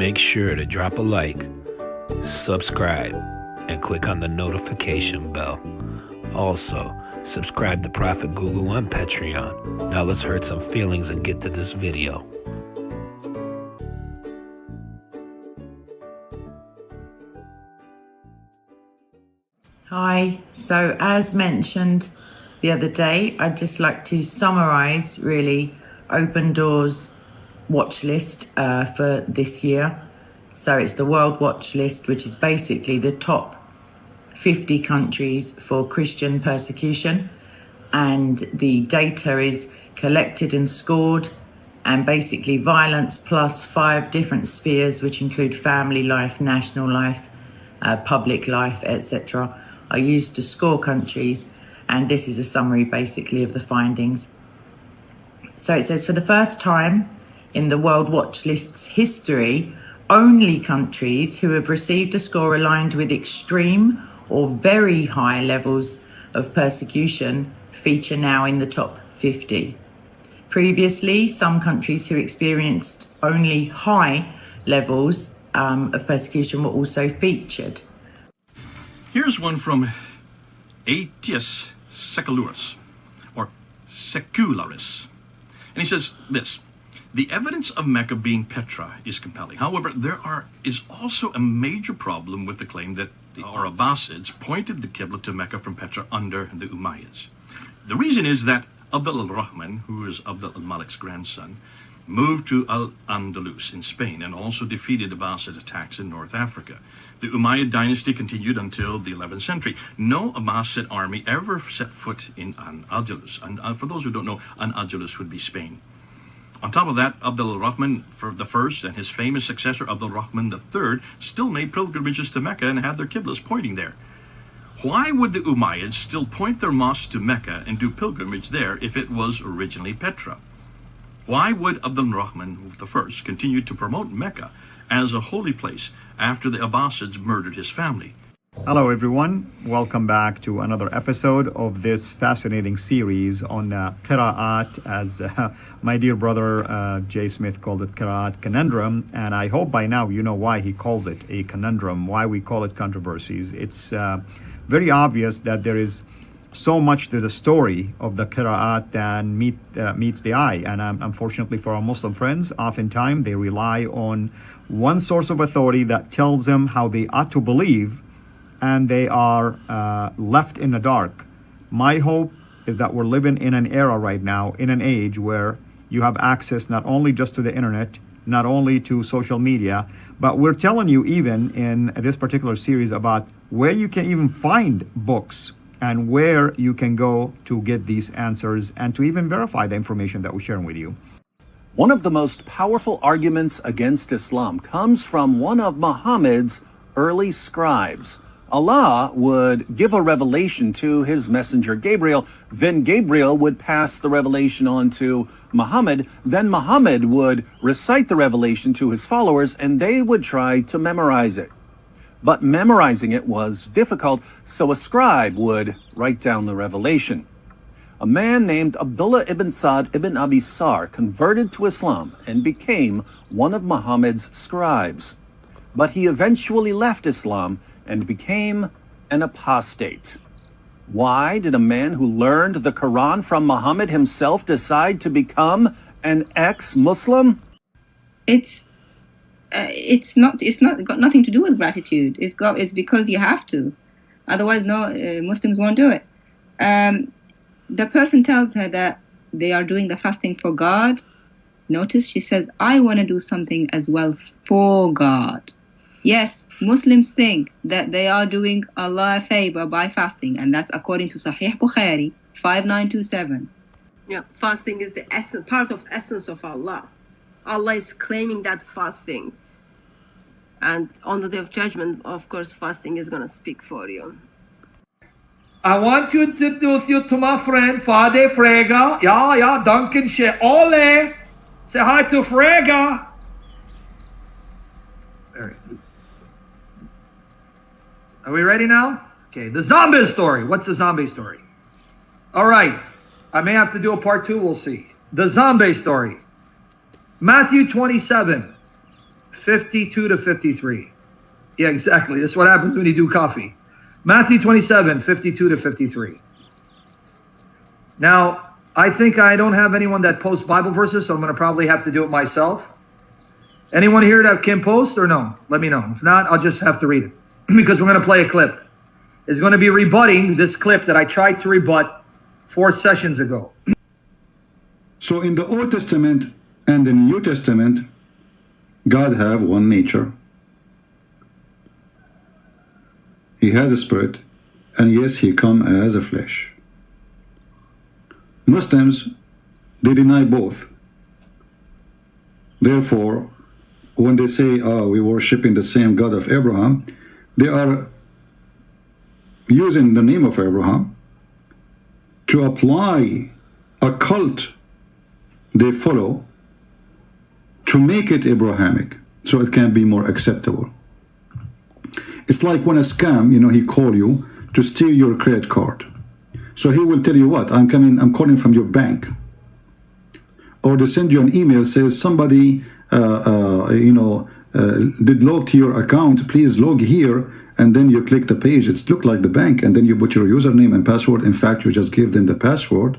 Make sure to drop a like, subscribe, and click on the notification bell. Also, subscribe to Prophet Google on Patreon. Now let's hurt some feelings and get to this video. Hi, so as mentioned the other day, I'd just like to summarize really Open Doors watch list for this year. So it's the World Watch List, which is basically the top 50 countries for Christian persecution, and the data is collected and scored, and basically violence plus 5 different spheres, which include family life, national life, public life, etc., are used to score countries, and this is a summary basically of the findings. So it says, for the first time in the World Watch List's history, only countries who have received a score aligned with extreme or very high levels of persecution feature now in the top 50. Previously, some countries who experienced only high levels of persecution were also featured. Here's one from Aetius Secularis, or Secularis. And he says this: the evidence of Mecca being Petra is compelling. However, there is also a major problem with the claim that the Abbasids pointed the Qibla to Mecca from Petra under the Umayyads. The reason is that Abdul al-Rahman, who is Abdul al-Malik's grandson, moved to Al-Andalus in Spain and also defeated Abbasid attacks in North Africa. The Umayyad dynasty continued until the 11th century. No Abbasid army ever set foot in Al-Andalus. And for those who don't know, Al-Andalus would be Spain. On top of that, Abdul al-Rahman the first and his famous successor Abdul al-Rahman III still made pilgrimages to Mecca and had their Qiblas pointing there. Why would the Umayyads still point their mosques to Mecca and do pilgrimage there if it was originally Petra? Why would Abdul al-Rahman I continue to promote Mecca as a holy place after the Abbasids murdered his family? Hello everyone, welcome back to another episode of this fascinating series on Qira'at, as my dear brother Jay Smith called it Qira'atConundrum, and I hope by now you know why he calls it a conundrum, why we call it controversies. It's very obvious that there is so much to the story of the Qira'at than meets the eye, and unfortunately for our Muslim friends, oftentimes they rely on one source of authority that tells them how they ought to believe, and they are left in the dark. My hope is that we're living in an era right now, in an age where you have access not only just to the internet, not only to social media, but we're telling you even in this particular series about where you can even find books and where you can go to get these answers and to even verify the information that we're sharing with you. One of the most powerful arguments against Islam comes from one of Muhammad's early scribes. Allah would give a revelation to his messenger Gabriel, then Gabriel would pass the revelation on to Muhammad, then Muhammad would recite the revelation to his followers, and they would try to memorize it. But memorizing it was difficult, so a scribe would write down the revelation. A man named Abdullah ibn Sa'd ibn Abi Sar converted to Islam and became one of Muhammad's scribes. But he eventually left Islam and became an apostate. Why did a man who learned the Quran from Muhammad himself decide to become an ex-Muslim? It's got nothing to do with gratitude. It's because you have to. Otherwise, no, Muslims won't do it. The person tells her that they are doing the fasting for God. Notice she says, I want to do something as well for God. Yes, Muslims think that they are doing Allah a favor by fasting, and that's according to Sahih Bukhari 5927. Yeah, fasting is the essence, part of essence of Allah. Allah is claiming that fasting. And on the Day of Judgment, of course, fasting is going to speak for you. I want to introduce you to my friend, Fade Frega. Ja, danken schön. Ole! Say hi to Frega. Are we ready now? Okay, the zombie story. What's the zombie story? All right, I may have to do a part 2, we'll see. The zombie story. Matthew 27, 52 to 53. Yeah, exactly. That's what happens when you do coffee. Matthew 27, 52 to 53. Now, I think I don't have anyone that posts Bible verses, so I'm going to probably have to do it myself. Anyone here that can post or no? Let me know. If not, I'll just have to read it because we're going to play a clip. It's going to be rebutting this clip that I tried to rebut 4 sessions ago. So in the Old Testament and the New Testament, God have one nature. He has a spirit, and yes, he come as a flesh. Muslims, they deny both. Therefore, when they say, oh, we worshiping the same God of Abraham, they are using the name of Abraham to apply a cult they follow to make it Abrahamic, so it can be more acceptable. It's like when a scam, you know, he call you to steal your credit card. So he will tell you what, I'm calling from your bank. Or they send you an email, says somebody, did log to your account, please log here. And then you click the page, it's look like the bank, and then you put your username and password. In fact, you just give them the password,